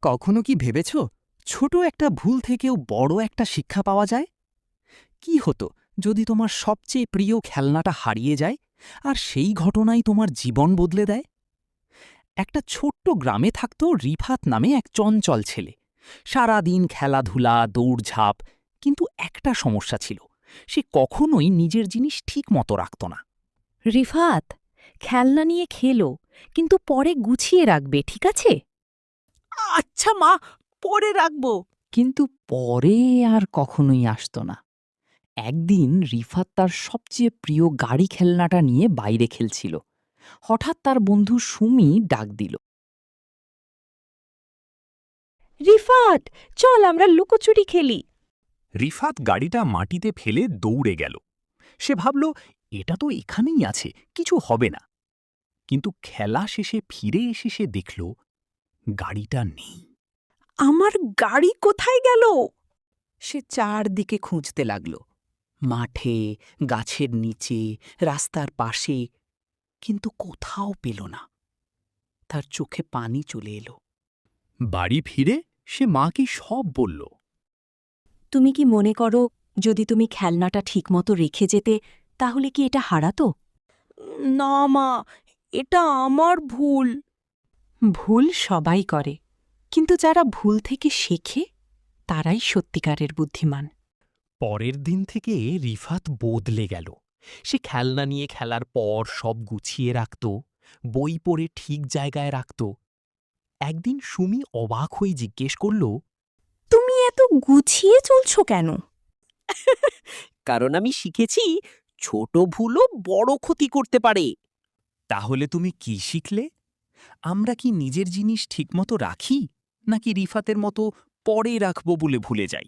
কখনো কি ভেবেছ ছোট একটা ভুল থেকেও বড় একটা শিক্ষা পাওয়া যায়? কি হতো যদি তোমার সবচেয়ে প্রিয় খেলনাটা হারিয়ে যায় আর সেই ঘটনাই তোমার জীবন বদলে দেয়? একটা ছোট্ট গ্রামে থাকত রিফাত নামে এক চঞ্চল ছেলে। সারাদিন খেলাধুলা দৌড়ঝাঁপ, কিন্তু একটা সমস্যা ছিল, সে কখনোই নিজের জিনিস ঠিক মতো রাখত না। রিফাত, খেলনা নিয়ে খেলো, কিন্তু পরে গুছিয়ে রাখবে, ঠিক আছে? আচ্ছা মা, পরে রাখবো। কিন্তু পরে আর কখনোই আসতো না। একদিন রিফাত তার সবচেয়ে প্রিয় গাড়ি খেলনাটা নিয়ে বাইরে খেলছিল। হঠাৎ তার বন্ধু সুমি ডাক দিল। রিফাত, চল আমরা লুকোচুরি খেলি। রিফাত গাড়িটা মাটিতে ফেলে দৌড়ে গেল। সে ভাবল, এটা তো এখানেই আছে, কিছু হবে না। কিন্তু খেলা শেষে ফিরে এসে সে দেখল গাড়িটা নেই। আমার গাড়ি কোথায় গেল? সে চারদিকে খুঁজতে লাগল, মাঠে, গাছের নিচে, রাস্তার পাশে, কিন্তু কোথাও পেল না। তার চোখে পানি চলে এলো। বাড়ি ফিরে সে মাকে সব বলল। তুমি কি মনে করো যদি তুমি খেলনাটা ঠিকমতো রেখে যেতে, তাহলে কি এটা হারাতো? না মা, এটা আমার ভুল। ভুল সবাই করে, কিন্তু যারা ভুল থেকে শেখে তারাই সত্যিকারের বুদ্ধিমান। পরের দিন থেকে রিফাত বদলে গেল। সে খেলনা নিয়ে খেলার পর সব গুছিয়ে রাখত, বই পড়ে ঠিক জায়গায় রাখত। একদিন সুমি অবাক হয়ে জিজ্ঞেস করল, তুমি এত গুছিয়ে চলছো কেন? কারণ আমি শিখেছি ছোট ভুলও বড় ক্ষতি করতে পারে। তাহলে তুমি কি শিখলে? আমরা কি নিজের জিনিস ঠিকমতো রাখি, নাকি রিফাতের মতো পরে রাখব বলে ভুলে যাই?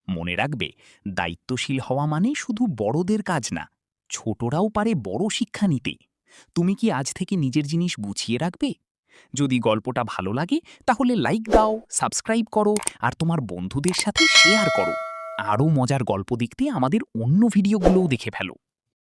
মনে রাখবে, দায়িত্বশীল হওয়া মানে শুধু বড়দের কাজ না, ছোটরাও পারে বড় শিক্ষা নিতে। তুমি কি আজ থেকে নিজের জিনিস গুছিয়ে রাখবে? যদি গল্পটা ভালো লাগে তাহলে লাইক দাও, সাবস্ক্রাইব করো আর তোমার বন্ধুদের সাথে শেয়ার করো। আরও মজার গল্প দেখতে আমাদের অন্য ভিডিওগুলোও দেখে ফেলো।